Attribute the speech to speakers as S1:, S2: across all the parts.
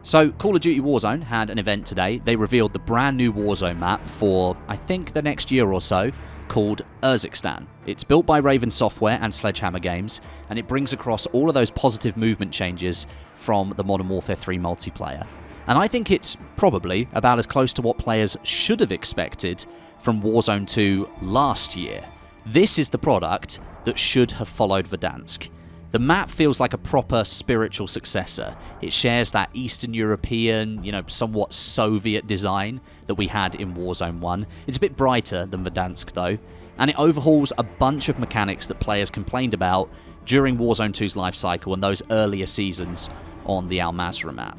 S1: So, Call of Duty Warzone had an event today. They revealed the brand new Warzone map for, I think, the next year or so, called URZIKSTAN. It's built by Raven Software and Sledgehammer Games, and it brings across all of those positive movement changes from the Modern Warfare 3 multiplayer. And I think it's probably about as close to what players should have expected from Warzone 2 last year. This is the product that should have followed Verdansk. The map feels like a proper spiritual successor. It shares that Eastern European, somewhat Soviet design that we had in Warzone 1. It's a bit brighter than Verdansk though, and it overhauls a bunch of mechanics that players complained about during Warzone 2's life cycle and those earlier seasons on the Al Mazrah map.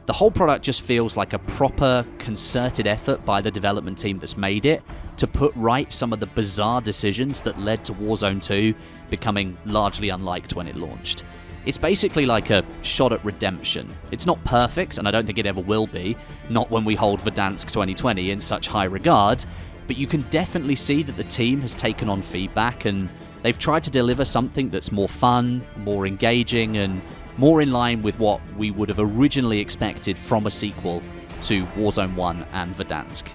S1: The whole product just feels like a proper, concerted effort by the development team that's made it to put right some of the bizarre decisions that led to Warzone 2 becoming largely unliked when it launched. It's basically like a shot at redemption. It's not perfect, and I don't think it ever will be, not when we hold Verdansk 2020 in such high regard, but you can definitely see that the team has taken on feedback and they've tried to deliver something that's more fun, more engaging, and more in line with what we would have originally expected from a sequel to Warzone 1 and Verdansk.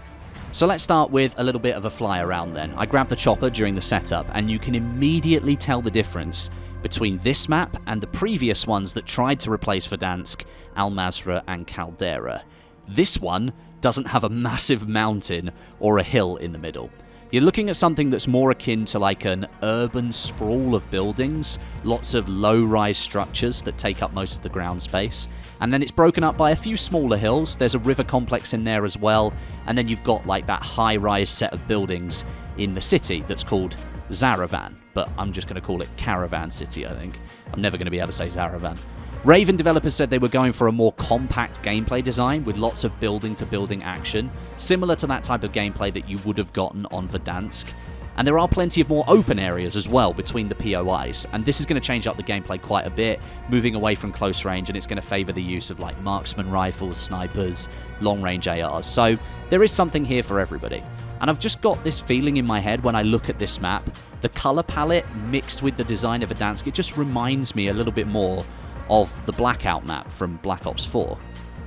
S1: So let's start with a little bit of a fly around then. I grabbed the chopper during the setup, and you can immediately tell the difference between this map and the previous ones that tried to replace Verdansk, Al Mazrah and Caldera. This one doesn't have a massive mountain or a hill in the middle. You're looking at something that's more akin to like an urban sprawl of buildings, lots of low-rise structures that take up most of the ground space, and then it's broken up by a few smaller hills. There's a river complex in there as well, and then you've got like that high-rise set of buildings in the city that's called Zaravan, but I'm just going to call it Caravan City, I think. I'm never going to be able to say Zaravan. Raven developers said they were going for a more compact gameplay design with lots of building-to-building action, similar to that type of gameplay that you would have gotten on Verdansk. And there are plenty of more open areas as well between the POIs, and this is going to change up the gameplay quite a bit, moving away from close range, and it's going to favour the use of like marksman rifles, snipers, long-range ARs. So there is something here for everybody. And I've just got this feeling in my head when I look at this map. The colour palette mixed with the design of Verdansk, it just reminds me a little bit more of the Blackout map from Black Ops 4.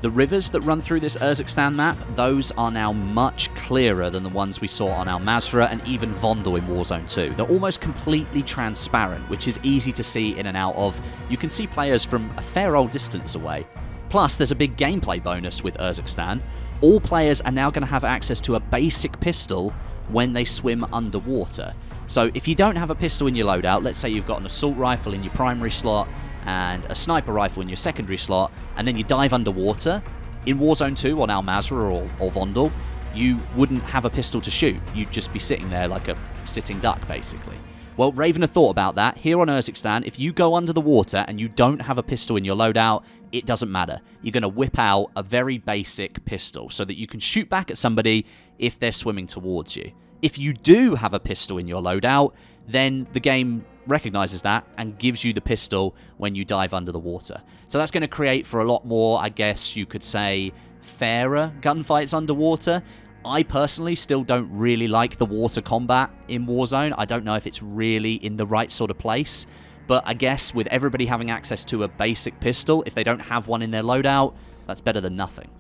S1: The rivers that run through this URZIKSTAN map, those are now much clearer than the ones we saw on Al Mazrah and even Vondel in Warzone 2. They're almost completely transparent, which is easy to see in and out of. You can see players from a fair old distance away. Plus, there's a big gameplay bonus with URZIKSTAN. All players are now going to have access to a basic pistol when they swim underwater. So if you don't have a pistol in your loadout, let's say you've got an assault rifle in your primary slot, and a sniper rifle in your secondary slot, and then you dive underwater, in Warzone 2 on Al Mazrah or Vondel, you wouldn't have a pistol to shoot. You'd just be sitting there like a sitting duck, basically. Well, Raven have thought about that. Here on URZIKSTAN, if you go under the water and you don't have a pistol in your loadout, it doesn't matter. You're going to whip out a very basic pistol so that you can shoot back at somebody if they're swimming towards you. If you do have a pistol in your loadout, then the game recognizes that and gives you the pistol when you dive under the water. So that's going to create for a lot more, I guess you could say, fairer gunfights underwater. I personally still don't really like the water combat in Warzone. I don't know if it's really in the right sort of place, but I guess with everybody having access to a basic pistol, if they don't have one in their loadout, that's better than nothing.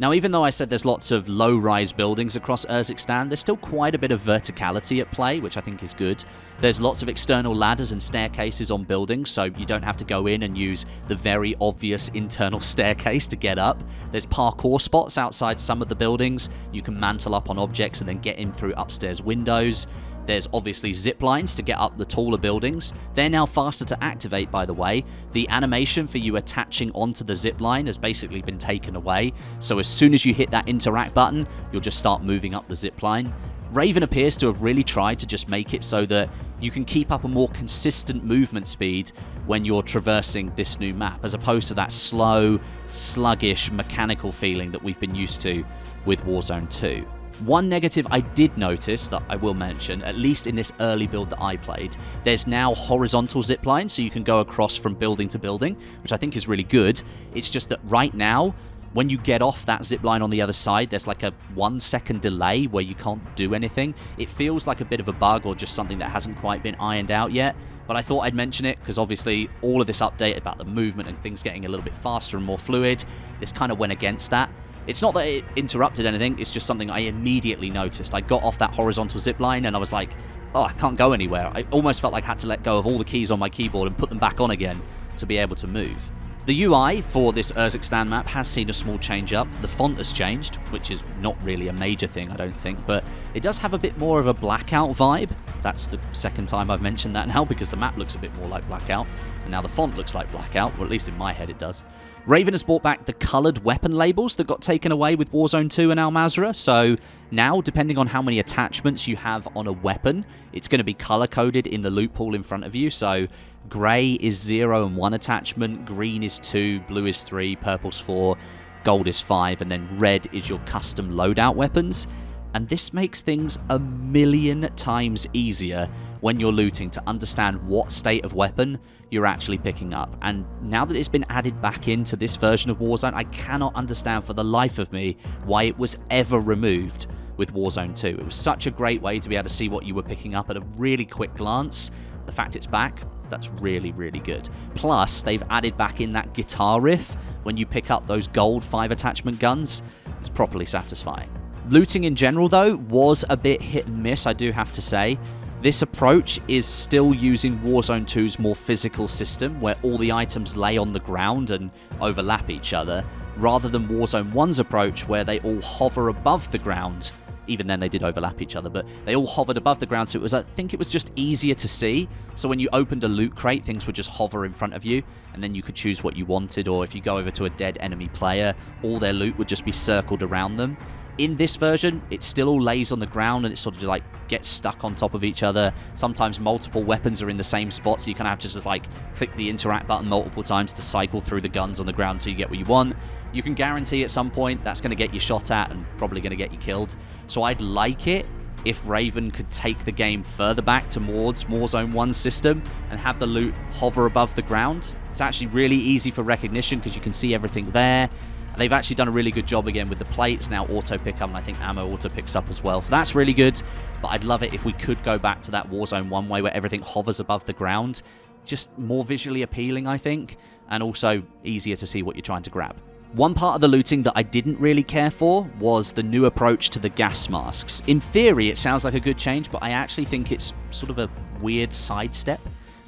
S1: Now, even though I said there's lots of low-rise buildings across URZIKSTAN, there's still quite a bit of verticality at play, which I think is good. There's lots of external ladders and staircases on buildings, so you don't have to go in and use the very obvious internal staircase to get up. There's parkour spots outside some of the buildings. You can mantle up on objects and then get in through upstairs windows. There's obviously zip lines to get up the taller buildings. They're now faster to activate, by the way. The animation for you attaching onto the zip line has basically been taken away. So as soon as you hit that interact button, you'll just start moving up the zip line. Raven appears to have really tried to just make it so that you can keep up a more consistent movement speed when you're traversing this new map, as opposed to that slow, sluggish, mechanical feeling that we've been used to with Warzone 2. One negative I did notice that I will mention, at least in this early build that I played, there's now horizontal ziplines, so you can go across from building to building, which I think is really good. It's just that right now, When you get off that zip line on the other side, there's like a 1-second delay where you can't do anything. It feels like a bit of a bug or just something that hasn't quite been ironed out yet, but I thought I'd mention it because obviously all of this update about the movement and things getting a little bit faster and more fluid, this kind of went against that. It's not that it interrupted anything, it's just something I immediately noticed. I got off that horizontal zip line and I was like, oh, I can't go anywhere. I almost felt like I had to let go of all the keys on my keyboard and put them back on again to be able to move. The UI for this URZIKSTAN map has seen a small change up. The font has changed, which is not really a major thing, I don't think, but it does have a bit more of a Blackout vibe. That's the second time I've mentioned that now, because the map looks a bit more like Blackout, and now the font looks like Blackout, or at least in my head it does. Raven has brought back the coloured weapon labels that got taken away with Warzone 2 and Al Mazrah, so now, depending on how many attachments you have on a weapon, it's going to be colour-coded in the loot pool in front of you, so grey is 0 and 1 attachment, green is 2, blue is 3, purple's 4, gold is 5, and then red is your custom loadout weapons. And this makes things a million times easier when you're looting to understand what state of weapon you're actually picking up. And now that it's been added back into this version of Warzone, I cannot understand for the life of me why it was ever removed with Warzone 2. It was such a great way to be able to see what you were picking up at a really quick glance. The fact it's back, that's really, really good. Plus, they've added back in that guitar riff when you pick up those gold 5 attachment guns. It's properly satisfying. Looting in general, though, was a bit hit and miss, I do have to say. This approach is still using Warzone 2's more physical system, where all the items lay on the ground and overlap each other, rather than Warzone 1's approach, where they all hover above the ground. Even then, they did overlap each other, but they all hovered above the ground, so it was, I think it was just easier to see. So when you opened a loot crate, things would just hover in front of you, and then you could choose what you wanted, or if you go over to a dead enemy player, all their loot would just be circled around them. In this version, it still all lays on the ground and it sort of like gets stuck on top of each other. Sometimes multiple weapons are in the same spot, so you kind of have to just like click the interact button multiple times to cycle through the guns on the ground until you get what you want. You can guarantee at some point that's going to get you shot at and probably going to get you killed. So I'd like it if Raven could take the game further back towards Warzone 1's system and have the loot hover above the ground. It's actually really easy for recognition because you can see everything there. They've actually done a really good job again with the plates, now auto pick up, and I think ammo auto picks up as well. So that's really good, but I'd love it if we could go back to that Warzone 1 way where everything hovers above the ground. Just more visually appealing, I think, and also easier to see what you're trying to grab. One part of the looting that I didn't really care for was the new approach to the gas masks. In theory, it sounds like a good change, but I actually think it's sort of a weird sidestep.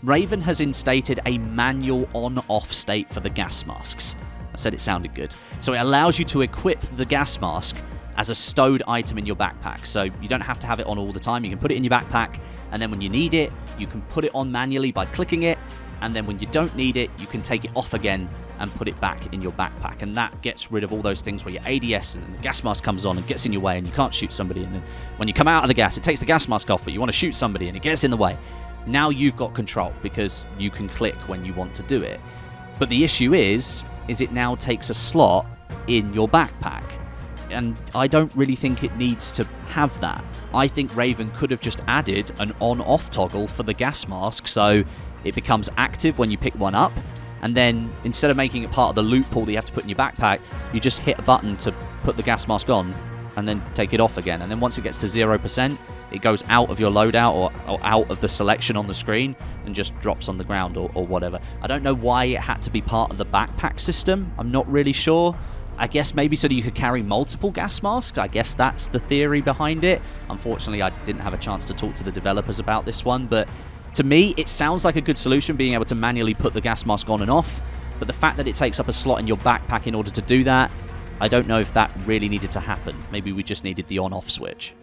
S1: Raven has instated a manual on-off state for the gas masks. I said it sounded good. So it allows you to equip the gas mask as a stowed item in your backpack. So you don't have to have it on all the time. You can put it in your backpack, and then when you need it, you can put it on manually by clicking it, and then when you don't need it, you can take it off again and put it back in your backpack. And that gets rid of all those things where your ADS and the gas mask comes on and gets in your way and you can't shoot somebody. And then when you come out of the gas, it takes the gas mask off, but you want to shoot somebody and it gets in the way. Now you've got control because you can click when you want to do it. But the issue is it now takes a slot in your backpack. And I don't really think it needs to have that. I think Raven could have just added an on-off toggle for the gas mask so it becomes active when you pick one up, and then instead of making it part of the loot pool that you have to put in your backpack, you just hit a button to put the gas mask on and then take it off again. And then once it gets to 0%, it goes out of your loadout or out of the selection on the screen and just drops on the ground or whatever. I don't know why it had to be part of the backpack system. I'm not really sure. I guess maybe so that you could carry multiple gas masks. I guess that's the theory behind it. Unfortunately, I didn't have a chance to talk to the developers about this one, but to me, it sounds like a good solution, being able to manually put the gas mask on and off, but the fact that it takes up a slot in your backpack in order to do that, I don't know if that really needed to happen. Maybe we just needed the on-off switch.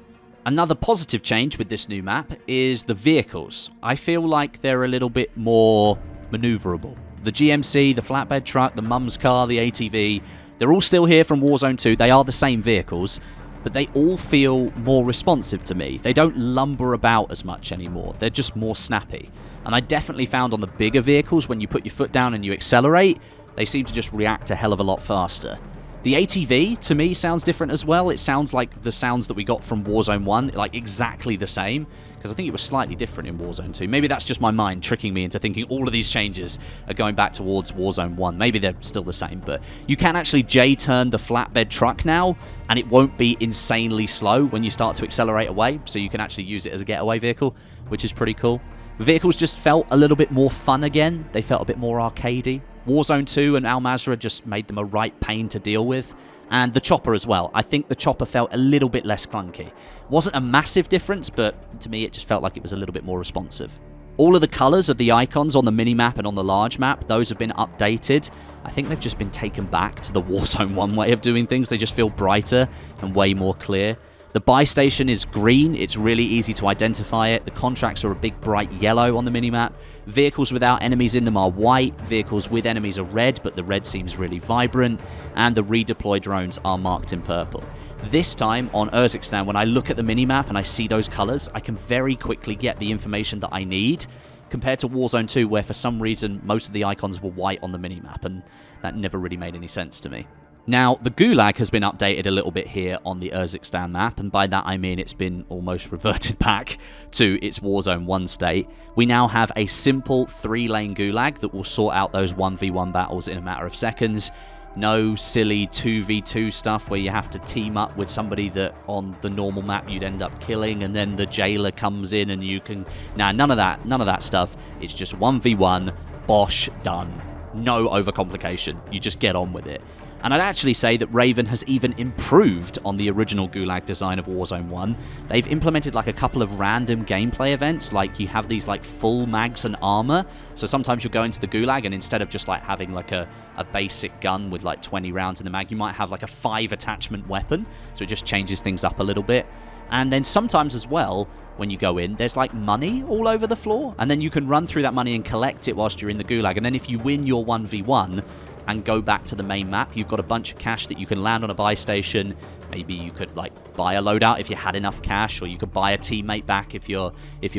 S1: Another positive change with this new map is the vehicles. I feel like they're a little bit more maneuverable. The GMC, the flatbed truck, the mum's car, the ATV, they're all still here from Warzone 2. They are the same vehicles, but they all feel more responsive to me. They don't lumber about as much anymore. They're just more snappy. And I definitely found on the bigger vehicles, when you put your foot down and you accelerate, they seem to just react a hell of a lot faster. The ATV, to me, sounds different as well. It sounds like the sounds that we got from Warzone 1, like exactly the same, because I think it was slightly different in Warzone 2. Maybe that's just my mind tricking me into thinking all of these changes are going back towards Warzone 1. Maybe they're still the same, but you can actually J-turn the flatbed truck now, and it won't be insanely slow when you start to accelerate away, so you can actually use it as a getaway vehicle, which is pretty cool. Vehicles just felt a little bit more fun again. They felt a bit more arcadey. Warzone 2 and Al Mazrah just made them a right pain to deal with. And the chopper as well. I think the chopper felt a little bit less clunky. Wasn't a massive difference, but to me it just felt like it was a little bit more responsive. All of the colours of the icons on the mini-map and on the large map, those have been updated. I think they've just been taken back to the Warzone 1 way of doing things. They just feel brighter and way more clear. The buy station is green. It's really easy to identify it. The contracts are a big bright yellow on the minimap. Vehicles without enemies in them are white. Vehicles with enemies are red, but the red seems really vibrant. And the redeploy drones are marked in purple. This time on URZIKSTAN, when I look at the minimap and I see those colors, I can very quickly get the information that I need, compared to Warzone 2, where for some reason most of the icons were white on the minimap, and that never really made any sense to me. Now, the Gulag has been updated a little bit here on the URZIKSTAN map, and by that I mean it's been almost reverted back to its Warzone 1 state. We now have a simple 3-lane Gulag that will sort out those 1v1 battles in a matter of seconds. No silly 2v2 stuff where you have to team up with somebody that on the normal map you'd end up killing, and then the jailer comes in and you can... Nah, none of that stuff. It's just 1v1, bosh, done. No overcomplication. You just get on with it. And I'd actually say that Raven has even improved on the original Gulag design of Warzone 1. They've implemented like a couple of random gameplay events, like you have these like full mags and armor. So sometimes you'll go into the Gulag and instead of just like having like a basic gun with like 20 rounds in the mag, you might have like a 5 attachment weapon. So it just changes things up a little bit. And then sometimes as well, when you go in, there's like money all over the floor, and then you can run through that money and collect it whilst you're in the Gulag. And then if you win your 1v1 and go back to the main map, you've got a bunch of cash that you can land on a buy station. Maybe you could like buy a loadout if you had enough cash, or you could buy a teammate back if you're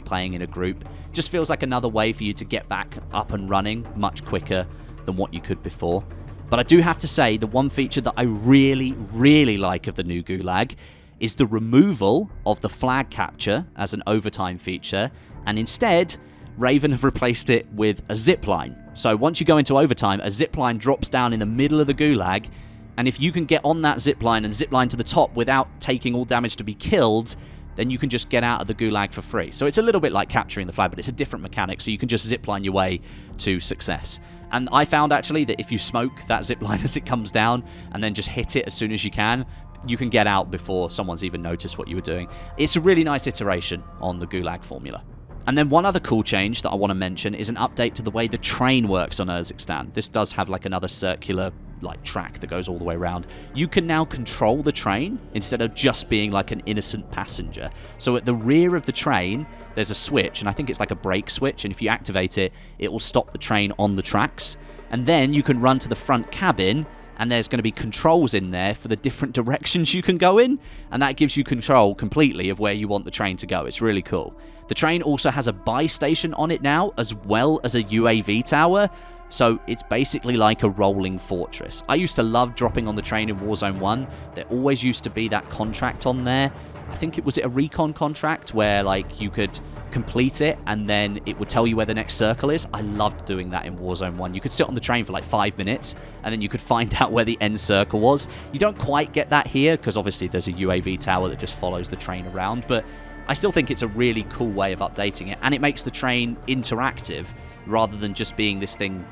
S1: playing in a group. Just feels like another way for you to get back up and running much quicker than what you could before. But I do have to say, the one feature that I really, really like of the new Gulag is the removal of the flag capture as an overtime feature, and instead Raven have replaced it with a zipline. So once you go into overtime, a zipline drops down in the middle of the Gulag, and if you can get on that zipline and zipline to the top without taking all damage to be killed, then you can just get out of the Gulag for free. So it's a little bit like capturing the flag, but it's a different mechanic, so you can just zipline your way to success. And I found actually that if you smoke that zipline as it comes down and then just hit it as soon as you can get out before someone's even noticed what you were doing. It's a really nice iteration on the Gulag formula. And then one other cool change that I want to mention is an update to the way the train works on URZIKSTAN. This does have like another circular like track that goes all the way around. You can now control the train instead of just being like an innocent passenger. So at the rear of the train, there's a switch, and I think it's like a brake switch, and if you activate it, it will stop the train on the tracks. And then you can run to the front cabin, and there's going to be controls in there for the different directions you can go in, and that gives you control completely of where you want the train to go. It's really cool. The train also has a buy station on it now, as well as a UAV tower, so it's basically like a rolling fortress. I used to love dropping on the train in Warzone 1. There always used to be that contract on there. I think it was a recon contract where like you could complete it and then it would tell you where the next circle is. I loved doing that in Warzone 1. You could sit on the train for like 5 minutes and then you could find out where the end circle was. You don't quite get that here because obviously there's a UAV tower that just follows the train around, but I still think it's a really cool way of updating it, and it makes the train interactive rather than just being this thing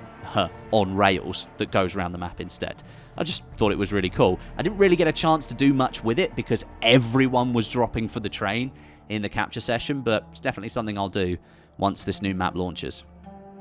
S1: on rails that goes around the map instead. I just thought it was really cool. I didn't really get a chance to do much with it because everyone was dropping for the train in the capture session, but it's definitely something I'll do once this new map launches.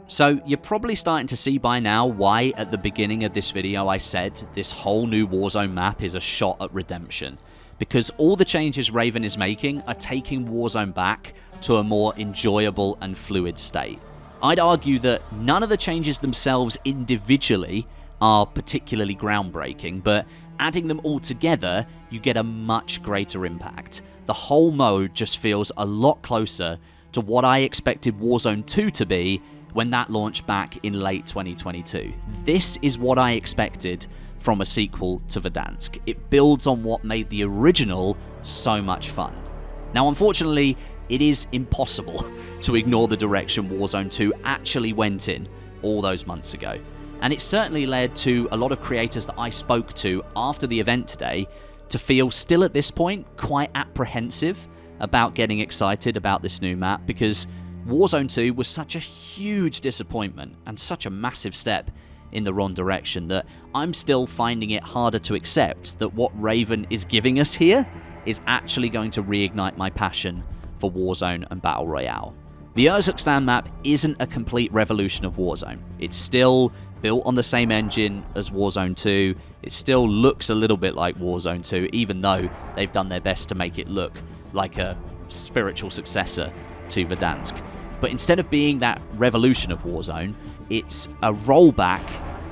S1: So you're probably starting to see by now why at the beginning of this video I said this whole new Warzone map is a shot at redemption. Because all the changes Raven is making are taking Warzone back to a more enjoyable and fluid state. I'd argue that none of the changes themselves individually are particularly groundbreaking, but adding them all together, you get a much greater impact. The whole mode just feels a lot closer to what I expected Warzone 2 to be when that launched back in late 2022. This is what I expected from a sequel to Verdansk. It builds on what made the original so much fun. Now, unfortunately, it is impossible to ignore the direction Warzone 2 actually went in all those months ago. And it certainly led to a lot of creators that I spoke to after the event today to feel still at this point quite apprehensive about getting excited about this new map, because Warzone 2 was such a huge disappointment and such a massive step in the wrong direction that I'm still finding it harder to accept that what Raven is giving us here is actually going to reignite my passion for Warzone and Battle Royale. The URZIKSTAN map isn't a complete revolution of Warzone. It's still built on the same engine as Warzone 2. It still looks a little bit like Warzone 2, even though they've done their best to make it look like a spiritual successor to Verdansk. But instead of being that revolution of Warzone, it's a rollback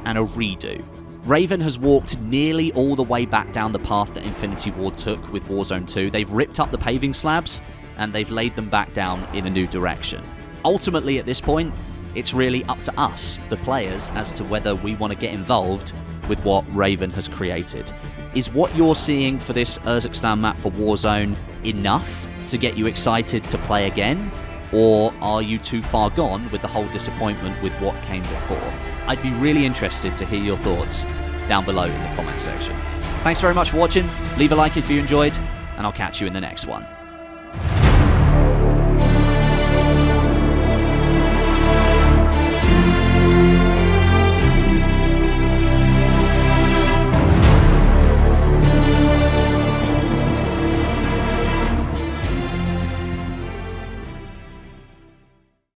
S1: and a redo. Raven has walked nearly all the way back down the path that Infinity Ward took with Warzone 2. They've ripped up the paving slabs and they've laid them back down in a new direction. Ultimately, at this point, it's really up to us, the players, as to whether we want to get involved with what Raven has created. Is what you're seeing for this URZIKSTAN map for Warzone enough to get you excited to play again? Or are you too far gone with the whole disappointment with what came before? I'd be really interested to hear your thoughts down below in the comment section. Thanks very much for watching. Leave a like if you enjoyed, and I'll catch you in the next one.